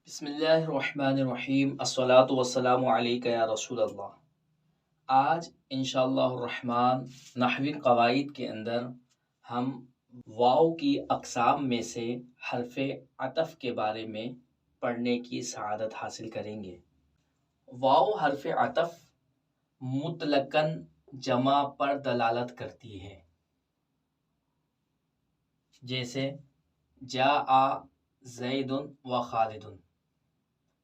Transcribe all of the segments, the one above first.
بسم اللہ الرحمن الرحیم الصلاۃ والسلام علیک یا رسول اللہ۔ آج انشاءاللہ الرحمن نحوی قواعد کے اندر ہم واو کی اقسام میں سے حرف عطف کے بارے میں پڑھنے کی سعادت حاصل کریں گے۔ واو حرف عطف مطلقاً جمع پر دلالت کرتی ہے، جیسے جاء زید و خالد۔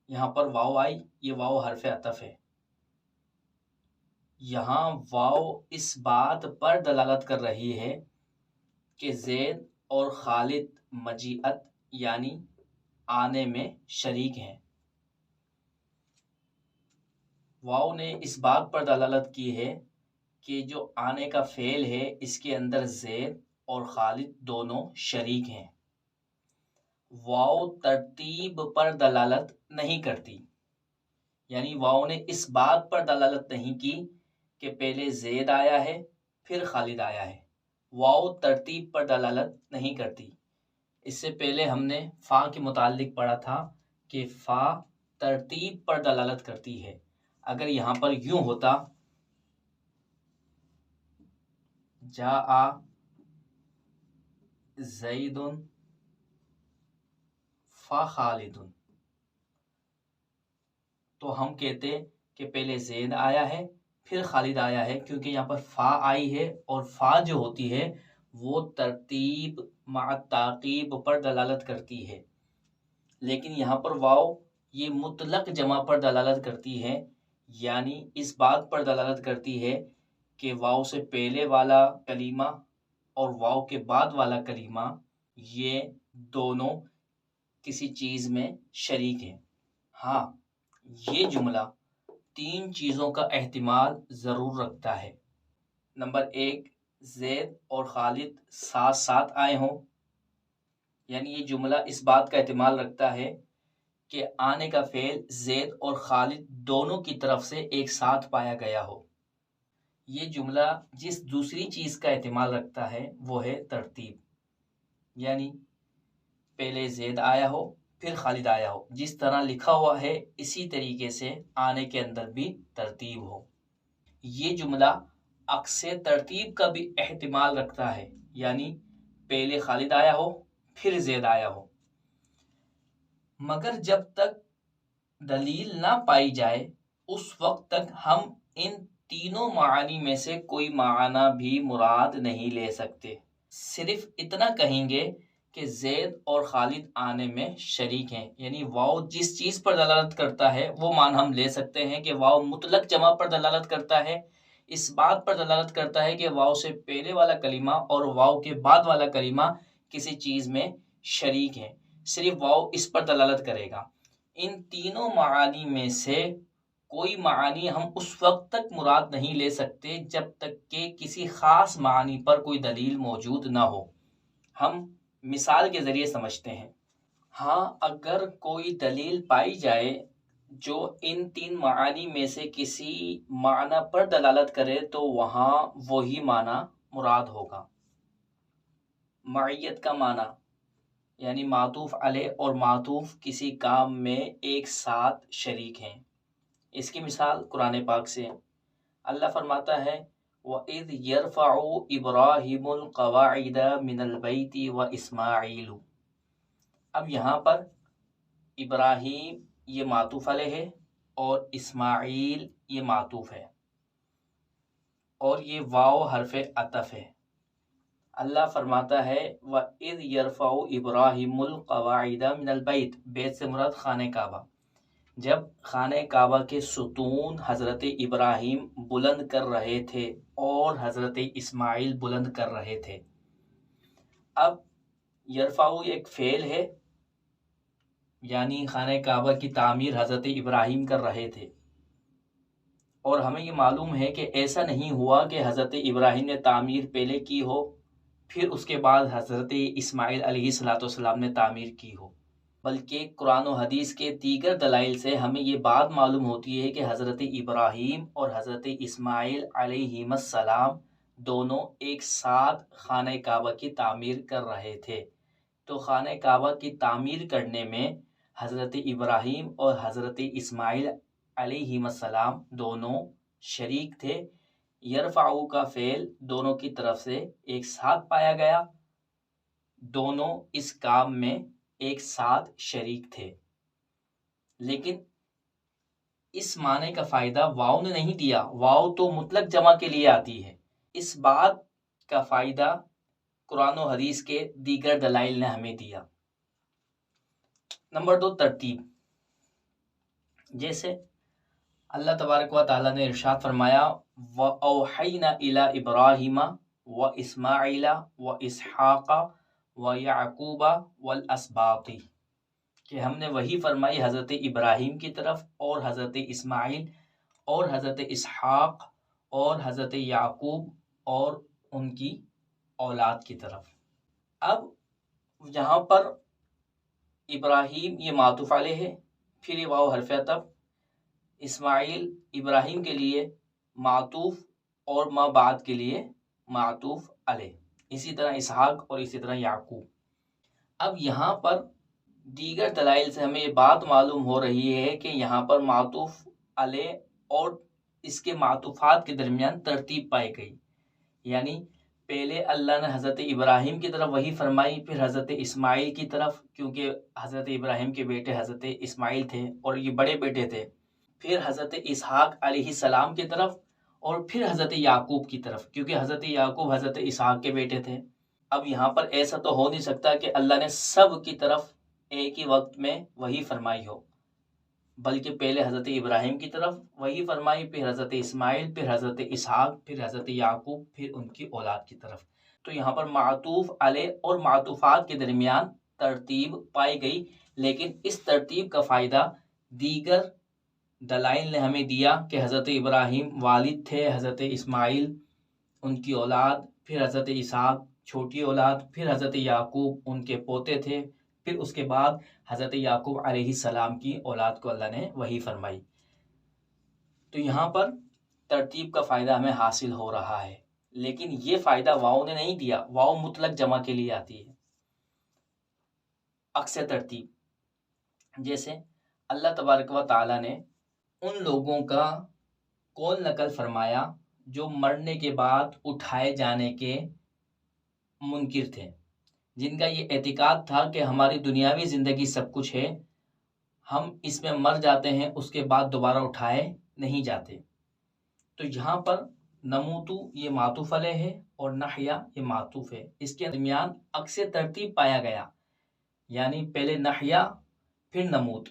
یہاں پر واو آئی، یہ واو حرف عطف ہے۔ یہاں واو اس بات پر دلالت کر رہی ہے کہ زید اور خالد مجیعت یعنی آنے میں شریک ہیں۔ واو نے اس بات پر دلالت کی ہے کہ جو آنے کا فعل ہے اس کے اندر زید اور خالد دونوں شریک ہیں۔ واو ترتیب پر دلالت نہیں کرتی، یعنی واو نے اس بات پر دلالت نہیں کی کہ پہلے زید آیا ہے پھر خالد آیا ہے۔ واو ترتیب پر دلالت نہیں کرتی۔ اس سے پہلے ہم نے فا کے متعلق پڑھا تھا کہ فا ترتیب پر دلالت کرتی ہے۔ اگر یہاں پر یوں ہوتا جاء زید فخالد، تو ہم کہتے کہ پہلے زید آیا ہے پھر خالد آیا ہے، کیونکہ یہاں پر فا آئی ہے اور فا جو ہوتی ہے وہ ترتیب مع تعقیب پر دلالت کرتی ہے۔ لیکن یہاں پر واو یہ مطلق جمع پر دلالت کرتی ہے، یعنی اس بات پر دلالت کرتی ہے کہ واو سے پہلے والا کلمہ اور واو کے بعد والا کلمہ یہ دونوں کسی چیز میں شریک ہیں۔ ہاں، یہ جملہ تین چیزوں کا احتمال ضرور رکھتا ہے۔ نمبر 1، زید اور خالد ساتھ ساتھ آئے ہوں، یعنی یہ جملہ اس بات کا احتمال رکھتا ہے کہ آنے کا فعل زید اور خالد دونوں کی طرف سے ایک ساتھ پایا گیا ہو۔ یہ جملہ جس دوسری چیز کا احتمال رکھتا ہے وہ ہے ترتیب، یعنی پہلے زید آیا ہو پھر خالد آیا ہو، جس طرح لکھا ہوا ہے اسی طریقے سے آنے کے اندر بھی ترتیب ہو۔ یہ جملہ عکس ترتیب کا بھی احتمال رکھتا ہے، یعنی پہلے خالد آیا ہو پھر زید آیا ہو۔ مگر جب تک دلیل نہ پائی جائے اس وقت تک ہم ان تینوں معانی میں سے کوئی معنی بھی مراد نہیں لے سکتے۔ صرف اتنا کہیں گے کہ زید اور خالد آنے میں شریک ہیں، یعنی واو جس چیز پر دلالت کرتا ہے وہ مان ہم لے سکتے ہیں کہ واو مطلق جمع پر دلالت کرتا ہے، اس بات پر دلالت کرتا ہے کہ واو سے پہلے والا کلمہ اور واو کے بعد والا کلمہ کسی چیز میں شریک ہیں، صرف واو اس پر دلالت کرے گا۔ ان تینوں معانی میں سے کوئی معنی ہم اس وقت تک مراد نہیں لے سکتے جب تک کہ کسی خاص معنی پر کوئی دلیل موجود نہ ہو۔ ہم مثال کے ذریعے سمجھتے ہیں۔ ہاں، اگر کوئی دلیل پائی جائے جو ان تین معانی میں سے کسی معنی پر دلالت کرے تو وہاں وہی معنی مراد ہوگا۔ معیت کا معنی یعنی معطوف علیہ اور معطوف کسی کام میں ایک ساتھ شریک ہیں۔ اس کی مثال قرآن پاک سے اللہ فرماتا ہے وَإِذْ يَرْفَعُ إِبْرَاهِيمُ الْقَوَاعِدَ مِنَ الْبَيْتِ وَإِسْمَاعِيلُ۔ اب یہاں پر ابراہیم یہ معطوف علیہ ہے اور اسماعیل یہ معطوف ہے، اور یہ واو حرف عطف ہے۔ اللہ فرماتا ہے وَإِذْ يَرْفَعُ إِبْرَاهِيمُ الْقَوَاعِدَ مِنَ الْبَيْتِ، بیت سے مراد خانہ کعبہ۔ جب خانہ کعبہ کے ستون حضرت ابراہیم بلند کر رہے تھے اور حضرت اسماعیل بلند کر رہے تھے۔ اب یرفعو ایک فعل ہے، یعنی خانہ کعبہ کی تعمیر حضرت ابراہیم کر رہے تھے، اور ہمیں یہ معلوم ہے کہ ایسا نہیں ہوا کہ حضرت ابراہیم نے تعمیر پہلے کی ہو پھر اس کے بعد حضرت اسماعیل علیہ السلام نے تعمیر کی ہو، بلکہ قرآن و حدیث کے دیگر دلائل سے ہمیں یہ بات معلوم ہوتی ہے کہ حضرت ابراہیم اور حضرت اسماعیل علیہ السلام دونوں ایک ساتھ خانہ کعبہ کی تعمیر کر رہے تھے۔ تو خانہ کعبہ کی تعمیر کرنے میں حضرت ابراہیم اور حضرت اسماعیل علیہ السلام دونوں شریک تھے۔ یرفعو کا فعل دونوں کی طرف سے ایک ساتھ پایا گیا، دونوں اس کام میں ایک ساتھ شریک تھے، لیکن اس معنی کا فائدہ واو نے نہیں دیا۔ واو تو مطلق جمع کے لیے آتی ہے۔ اس بات کا فائدہ قرآن و حدیث کے دیگر دلائل نے ہمیں دیا۔ نمبر 2، ترتیب۔ جیسے اللہ تبارک و تعالیٰ نے ارشاد فرمایا وَأَوْحَيْنَا إِلَىٰ إِبْرَاهِيمَ وَإِسْمَاعِيلَ وَإِسْحَاقَ وَيَعْقُوبَ وَالْأَسْبَاطِ، کہ ہم نے وحی فرمائی حضرت ابراہیم کی طرف اور حضرت اسماعیل اور حضرت اسحاق اور حضرت یعقوب اور ان کی اولاد کی طرف۔ اب یہاں پر ابراہیم یہ معطوف علیہ ہے، پھر یہ واو حرف عطف، اسماعیل ابراہیم کے لیے معطوف اور ما بعد کے لیے معطوف علیہ، اسی طرح اسحاق اور اسی طرح یعقوب۔ اب یہاں پر دیگر دلائل سے ہمیں یہ بات معلوم ہو رہی ہے کہ یہاں پر معطوف علیہ اور اس کے معطوفات کے درمیان ترتیب پائی گئی، یعنی پہلے اللہ نے حضرت ابراہیم کی طرف وحی فرمائی، پھر حضرت اسماعیل کی طرف، کیونکہ حضرت ابراہیم کے بیٹے حضرت اسماعیل تھے اور یہ بڑے بیٹے تھے، پھر حضرت اسحاق علیہ السلام کی طرف، اور پھر حضرت یعقوب کی طرف، کیونکہ حضرت یعقوب حضرت اسحاق کے بیٹے تھے۔ اب یہاں پر ایسا تو ہو نہیں سکتا کہ اللہ نے سب کی طرف ایک ہی وقت میں وحی فرمائی ہو، بلکہ پہلے حضرت ابراہیم کی طرف وحی فرمائی، پھر حضرت اسماعیل، پھر حضرت اسحاق، پھر حضرت یعقوب، پھر ان کی اولاد کی طرف۔ تو یہاں پر معطوف علیہ اور معطوفات کے درمیان ترتیب پائی گئی، لیکن اس ترتیب کا فائدہ دیگر دلائل نے ہمیں دیا کہ حضرت ابراہیم والد تھے، حضرت اسماعیل ان کی اولاد، پھر حضرت اسحاق چھوٹی اولاد، پھر حضرت یعقوب ان کے پوتے تھے، پھر اس کے بعد حضرت یعقوب علیہ السلام کی اولاد کو اللہ نے وحی فرمائی۔ تو یہاں پر ترتیب کا فائدہ ہمیں حاصل ہو رہا ہے، لیکن یہ فائدہ واو نے نہیں دیا۔ واو مطلق جمع کے لیے آتی ہے، عکس ترتیب۔ جیسے اللہ تبارک و تعالیٰ نے ان لوگوں کا قول نقل فرمایا جو مرنے کے بعد اٹھائے جانے کے منکر تھے، جن کا یہ اعتقاد تھا کہ ہماری دنیاوی زندگی سب کچھ ہے، ہم اس میں مر جاتے ہیں، اس کے بعد دوبارہ اٹھائے نہیں جاتے۔ تو یہاں پر نموتو یہ معطوف علیہ ہے اور نحیا یہ معطوف ہے، اس کے درمیان عکس ترتیب پایا گیا، یعنی پہلے نحیا پھر نموت۔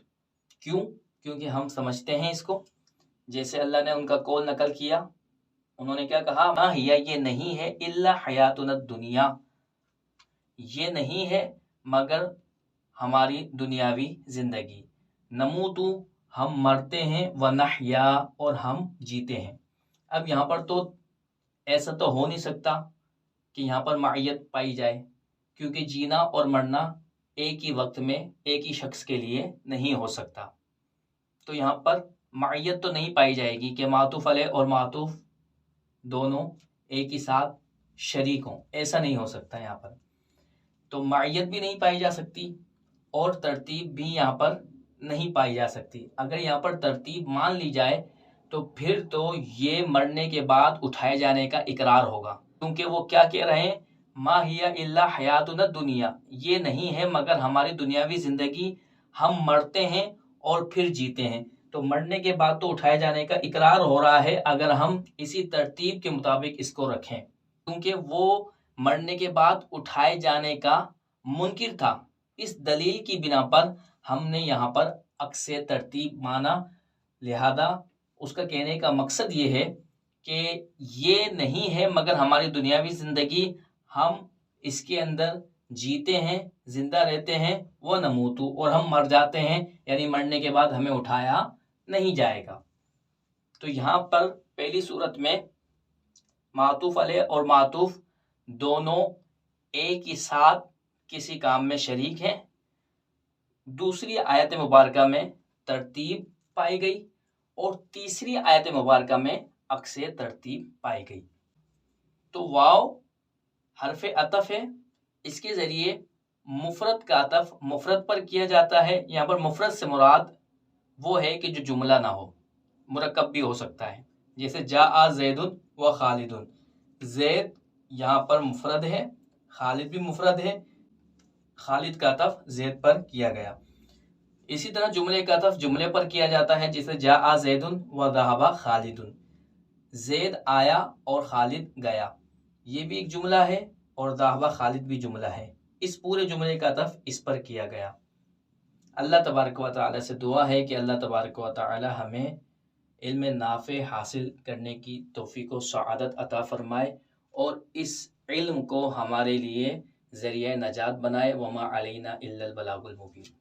کیوں؟ کیونکہ ہم سمجھتے ہیں اس کو، جیسے اللہ نے ان کا قول نقل کیا، انہوں نے کیا کہا، ما ہیا یہ نہیں ہے الا حیاتنا الدنیا، یہ نہیں ہے مگر ہماری دنیاوی زندگی، نموتو ہم مرتے ہیں، ونحیا اور ہم جیتے ہیں۔ اب یہاں پر تو ایسا تو ہو نہیں سکتا کہ یہاں پر معیت پائی جائے، کیونکہ جینا اور مرنا ایک ہی وقت میں ایک ہی شخص کے لیے نہیں ہو سکتا۔ تو یہاں پر معیت تو نہیں پائی جائے گی کہ معطوف علیہ اور معطوف دونوں ایک ہی ساتھ شریک ہوں، ایسا نہیں ہو سکتا یہاں پر۔ تو معیت بھی نہیں پائی جا سکتی اور ترتیب بھی یہاں پر نہیں پائی جا سکتی۔ اگر یہاں پر ترتیب مان لی جائے تو پھر تو یہ مرنے کے بعد اٹھائے جانے کا اقرار ہوگا، کیونکہ وہ کیا کہہ رہے ہیں، ما ہی الا حیاتنا الدنیا، یہ نہیں ہے مگر ہماری دنیاوی زندگی، ہم مرتے ہیں اور پھر جیتے ہیں۔ تو مرنے کے بعد تو اٹھائے جانے کا اقرار ہو رہا ہے اگر ہم اسی ترتیب کے مطابق اس کو رکھیں، کیونکہ وہ مرنے کے بعد اٹھائے جانے کا منکر تھا۔ اس دلیل کی بنا پر ہم نے یہاں پر عکس ترتیب مانا، لہذا اس کا کہنے کا مقصد یہ ہے کہ یہ نہیں ہے مگر ہماری دنیاوی زندگی، ہم اس کے اندر جیتے ہیں، زندہ رہتے ہیں، وہ نموتو اور ہم مر جاتے ہیں، یعنی مرنے کے بعد ہمیں اٹھایا نہیں جائے گا۔ تو یہاں پر پہلی صورت میں معطوف علیہ اور معطوف دونوں ایک ہی ساتھ کسی کام میں شریک ہیں۔ دوسری آیت مبارکہ میں ترتیب پائی گئی اور تیسری آیت مبارکہ میں عکس ترتیب پائی گئی۔ تو واو حرف عطف ہے، اس کے ذریعے مفرد کا عطف مفرد پر کیا جاتا ہے. یہاں پر مفرد سے مراد وہ ہے کہ جو جملہ نہ ہو، مرکب بھی ہو سکتا ہے. جیسے جاء زید و خالد، زید یہاں پر مفرد ہے، خالد بھی مفرد ہے، خالد کا عطف زید پر کیا گیا. اسی طرح جملے کا عطف جملے پر کیا جاتا ہے، جیسے جاء زید و ذهب خالد، زید آیا اور خالد گیا، یہ بھی ایک جملہ ہے، اور ذهب خالد بھی جملہ ہے. اس پورے جملے کا عطف اس پر کیا گیا. اللہ تبارک و تعالی سے دعا ہے کہ اللہ تبارک و تعالی ہمیں علم نافع حاصل کرنے کی توفیق و سعادت عطا فرمائے، اور اس علم کو ہمارے لیے ذریعہ نجات بنائے. وما علینا الا البلاغ المبین.